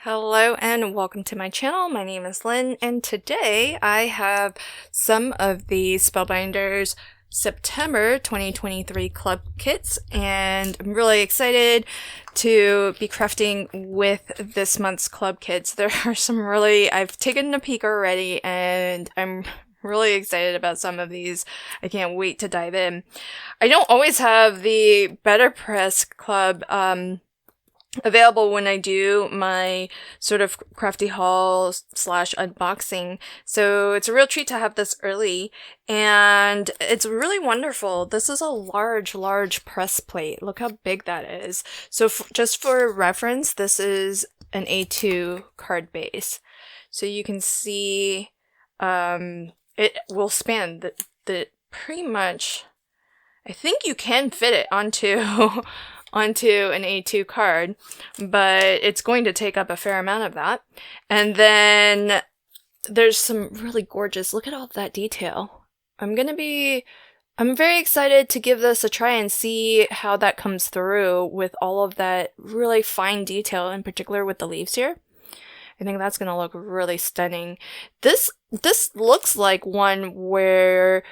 Hello and welcome to my channel. My name is Lynn and today I have some of the Spellbinders September 2023 club kits and I'm really excited to be crafting with this month's club kits. There are some I've taken a peek already and I'm really excited about some of these. I can't wait to dive in. I don't always have the Better Press Club available when I do my sort of crafty haul / unboxing. So it's a real treat to have this early and it's really wonderful. This is a large press plate. Look how big that is. So just for reference, this is an A2 card base. So you can see it will span the pretty much, I think you can fit it onto an A2 card, but it's going to take up a fair amount of that. And then there's some really gorgeous, look at all that detail. I'm very excited to give this a try and see how that comes through with all of that really fine detail, in particular with the leaves here. I think that's going to look really stunning. This looks like one where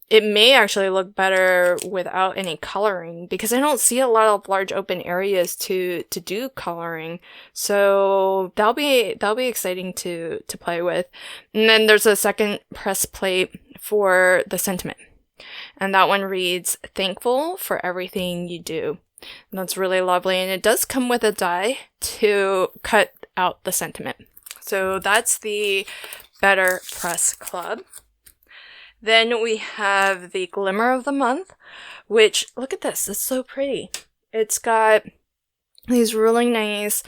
it may actually look better without any coloring because I don't see a lot of large open areas to do coloring. So that'll be exciting to play with. And then there's a second press plate for the sentiment. And that one reads, "Thankful for everything you do." And that's really lovely. And it does come with a die to cut out the sentiment. So that's the Better Press Club. Then we have the Glimmer of the Month, which, look at this, it's so pretty. It's got these really nice,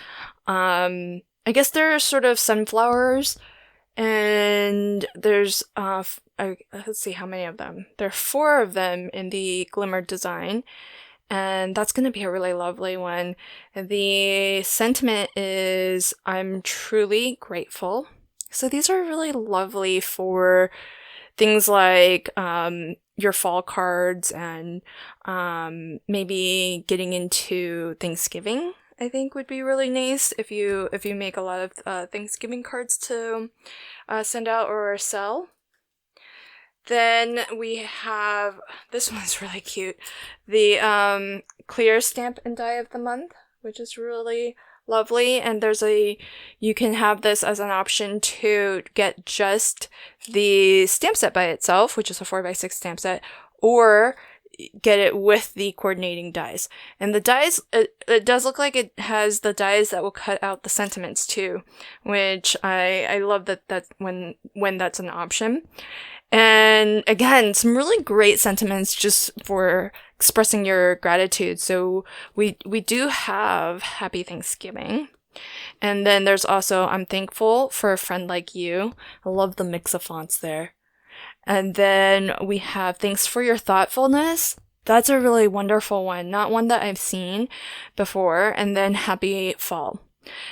I guess they're sort of sunflowers, and there's, let's see how many of them. There are 4 of them in the Glimmer design, and that's going to be a really lovely one. The sentiment is, "I'm truly grateful." So these are really lovely for things like your fall cards and maybe getting into Thanksgiving, I think would be really nice if you make a lot of Thanksgiving cards to send out or sell. Then we have, this one's really cute, the Clear Stamp and Die of the Month, which is really lovely, and you can have this as an option to get just the stamp set by itself, which is a 4x6 stamp set, or get it with the coordinating dies. And the dies, it does look like it has the dies that will cut out the sentiments too, which I love that when that's an option. And again, some really great sentiments just for expressing your gratitude. So we do have Happy Thanksgiving. And then there's also "I'm thankful for a friend like you." I love the mix of fonts there. And then we have "Thanks for your thoughtfulness." That's a really wonderful one, not one that I've seen before. And then Happy Fall.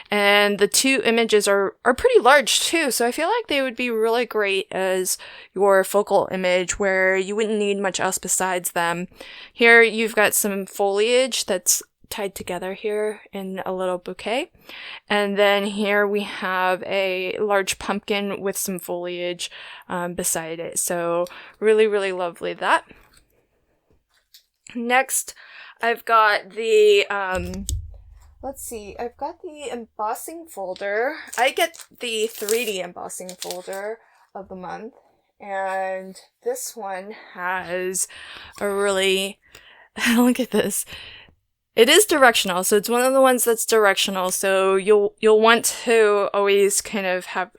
And the 2 images are pretty large too, so I feel like they would be really great as your focal image where you wouldn't need much else besides them. Here you've got some foliage that's tied together here in a little bouquet. And then here we have a large pumpkin with some foliage beside it. So really lovely that. Next, I've got the I've got the embossing folder. I get the 3D embossing folder of the month, and this one has a really, look at this. It is directional, so it's one of the ones that's directional, so you'll want to always kind of have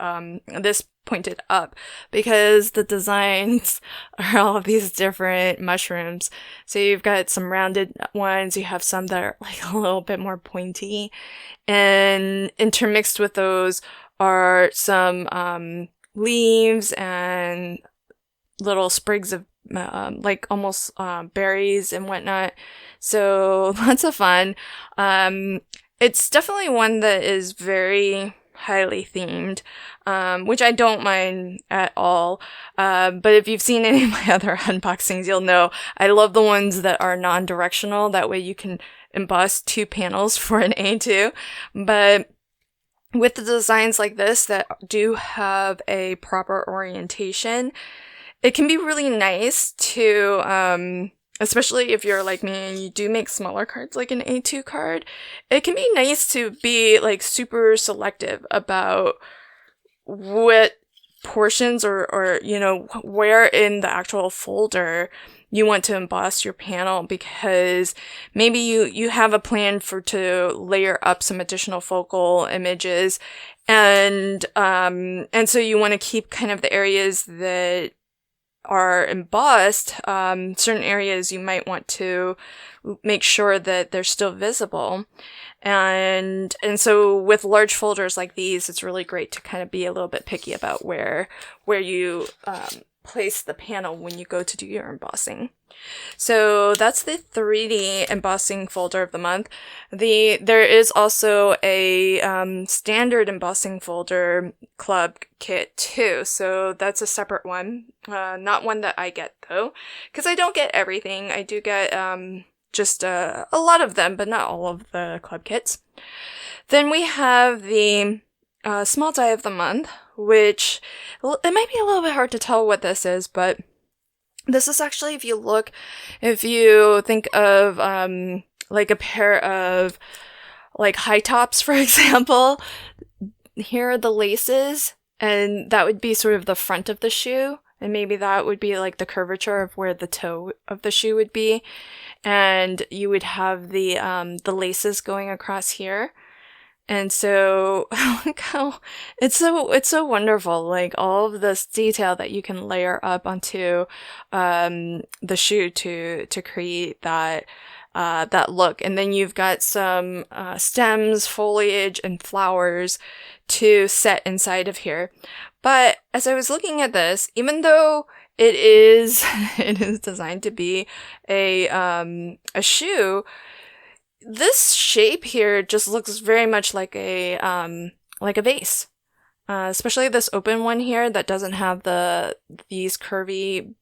this pointed up because the designs are all of these different mushrooms. So you've got some rounded ones, you have some that are like a little bit more pointy, and intermixed with those are some leaves and little sprigs of like almost berries and whatnot. So lots of fun. It's definitely one that is very highly themed, which I don't mind at all. But if you've seen any of my other unboxings, you'll know I love the ones that are non-directional. That way you can emboss 2 panels for an A2. But with the designs like this that do have a proper orientation, it can be really nice to, especially if you're like me and you do make smaller cards like an A2 card, it can be nice to be like super selective about what portions or you know, where in the actual folder you want to emboss your panel, because maybe you have a plan to layer up some additional focal images, and so you want to keep kind of the areas that are embossed. Certain areas you might want to make sure that they're still visible. And so with large folders like these, it's really great to kind of be a little bit picky about where you place the panel when you go to do your embossing. So that's the 3D embossing folder of the month. There is also a standard embossing folder club kit too, so that's a separate one. Not one that I get though, because I don't get everything. I do get just a lot of them, but not all of the club kits. Then we have the small die of the month, which it might be a little bit hard to tell what this is, but this is actually, if you think of like a pair of like high tops, for example, here are the laces, and that would be sort of the front of the shoe, and maybe that would be like the curvature of where the toe of the shoe would be, and you would have the laces going across here. And so, look how it's so wonderful, like all of this detail that you can layer up onto the shoe to create that look. And then you've got some stems, foliage, and flowers to set inside of here. But as I was looking at this, even though it is designed to be a shoe, this shape here just looks very much like a vase, especially this open one here that doesn't have these curvy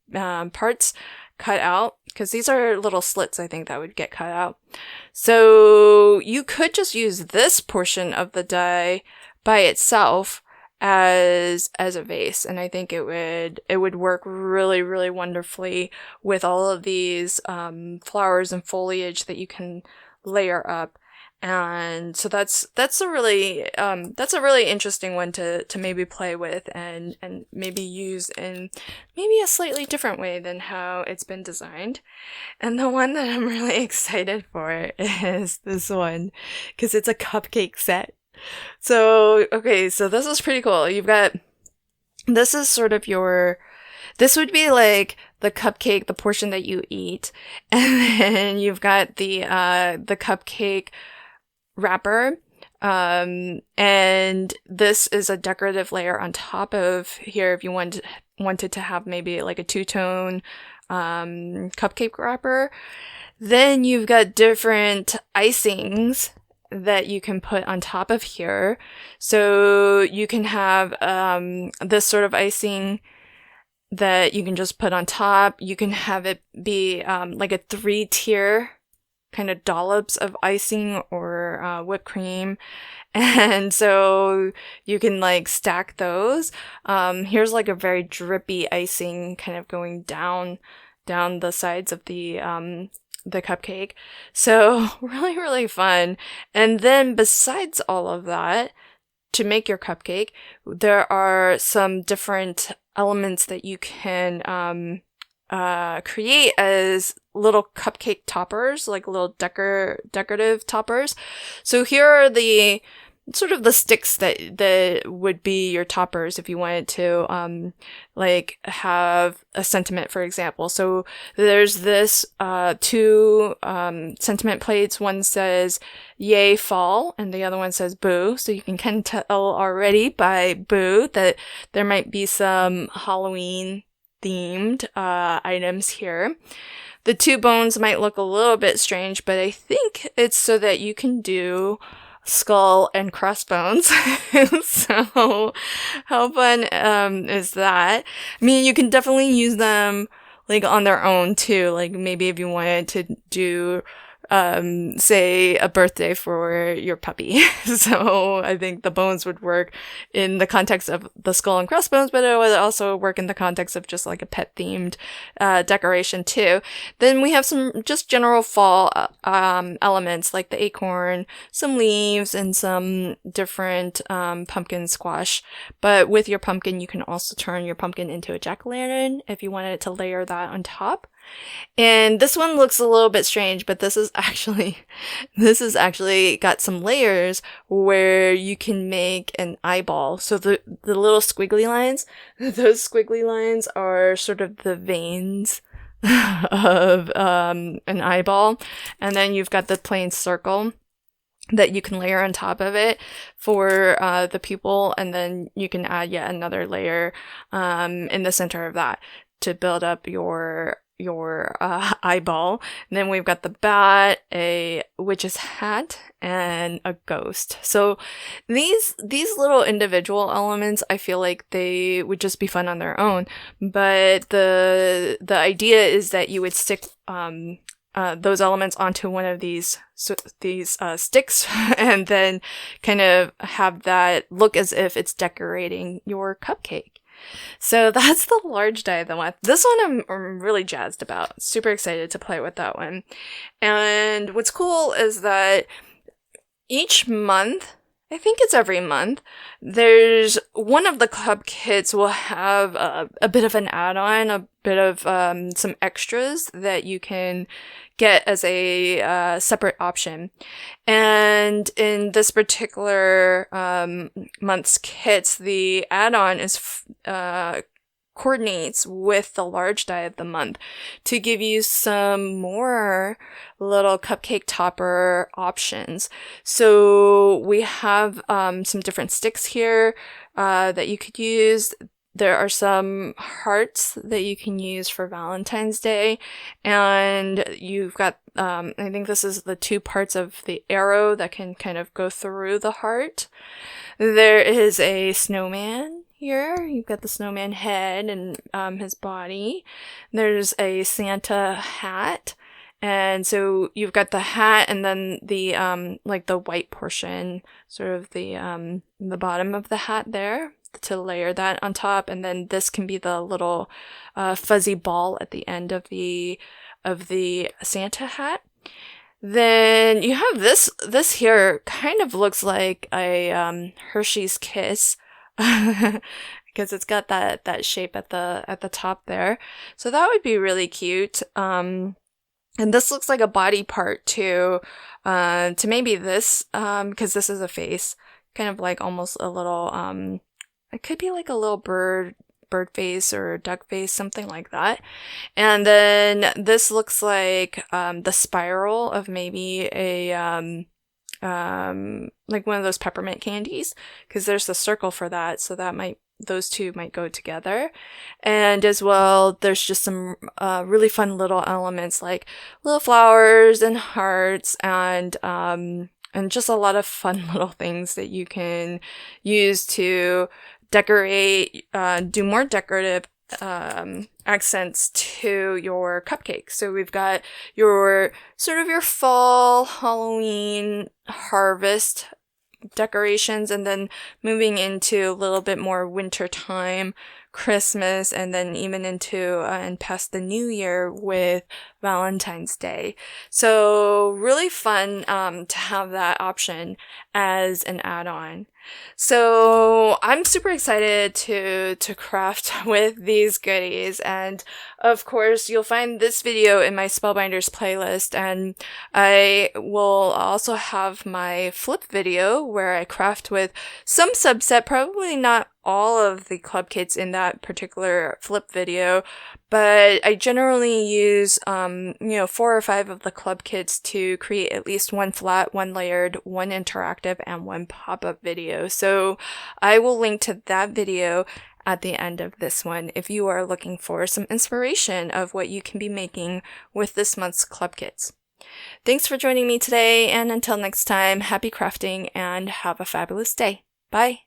parts cut out, because these are little slits, I think, that would get cut out. So you could just use this portion of the die by itself as a vase, and I think it would work really, really wonderfully with all of these flowers and foliage that you can layer up. And so that's a really interesting one to maybe play with and maybe use in maybe a slightly different way than how it's been designed. And the one that I'm really excited for is this one, because it's a cupcake set. So okay, so this is pretty cool. This is sort of this would be like the cupcake, the portion that you eat, and then you've got the cupcake wrapper, and this is a decorative layer on top of here if you wanted to have maybe like a two-tone cupcake wrapper. Then you've got different icings that you can put on top of here. So you can have this sort of icing that you can just put on top. You can have it be like a 3-tier kind of dollops of icing or whipped cream, and so you can like stack those. Here's like a very drippy icing kind of going down the sides of the cupcake. So really, really fun. And then besides all of that, to make your cupcake, there are some different elements that you can create as little cupcake toppers, like little decorative toppers. So here are the sort of the sticks that would be your toppers if you wanted to like have a sentiment, for example. So there's this 2 sentiment plates. One says yay fall and the other one says boo. So you can kind of tell already by boo that there might be some Halloween themed items here. The 2 bones might look a little bit strange, but I think it's so that you can do skull and crossbones. So how fun is that? I mean, you can definitely use them like on their own too. Like maybe if you wanted to do say a birthday for your puppy. So I think the bones would work in the context of the skull and crossbones, but it would also work in the context of just like a pet themed decoration too. Then we have some just general fall elements like the acorn, some leaves, and some different pumpkin squash. But with your pumpkin, you can also turn your pumpkin into a jack-o'-lantern if you wanted to layer that on top. And this one looks a little bit strange, but this is actually got some layers where you can make an eyeball. So the little squiggly lines, those squiggly lines are sort of the veins of an eyeball. And then you've got the plain circle that you can layer on top of it for the pupil, and then you can add yet another layer in the center of that to build up your eyeball. And then we've got the bat, a witch's hat, and a ghost. So these little individual elements, I feel like they would just be fun on their own. But the idea is that you would stick those elements onto one of these sticks, and then kind of have that look as if it's decorating your cupcake. So that's the large die of the month. This one I'm really jazzed about. Super excited to play with that one. And what's cool is that each month, I think it's every month, there's one of the club kits will have a bit of an add-on, a bit of some extras that you can get as a separate option. And in this particular month's kits, the add-on is coordinates with the large die of the month to give you some more little cupcake topper options. So we have some different sticks here that you could use. There are some hearts that you can use for Valentine's Day, and you've got, I think this is the two parts of the arrow that can kind of go through the heart. There is a snowman here. You've got the snowman head and his body. There's a Santa hat. And so you've got the hat and then the like the white portion, sort of the bottom of the hat there, to layer that on top. And then this can be the little fuzzy ball at the end of the Santa hat. Then you have this here kind of looks like a Hershey's Kiss because it's got that shape at the top there. So that would be really cute. And this looks like a body part too, to maybe this, because this is a face, kind of like almost a little, it could be like a little bird face or duck face, something like that. And then this looks like the spiral of maybe a like one of those peppermint candies, because there's the circle for that, so those two might go together. And as well, there's just some really fun little elements like little flowers and hearts and just a lot of fun little things that you can use to decorate, do more decorative accents to your cupcake. So we've got your sort of your fall, Halloween, harvest decorations, and then moving into a little bit more winter time, Christmas, and then even into and past the New Year with Valentine's Day. So really fun to have that option as an add-on. So I'm super excited to craft with these goodies, and of course you'll find this video in my Spellbinders playlist, and I will also have my flip video where I craft with some subset, probably not all of the club kits in that particular flip video, but I generally use 4 or 5 of the club kits to create at least one flat, one layered, one interactive, and one pop-up video. So I will link to that video at the end of this one if you are looking for some inspiration of what you can be making with this month's club kits. Thanks for joining me today, and until next time, happy crafting and have a fabulous day. Bye!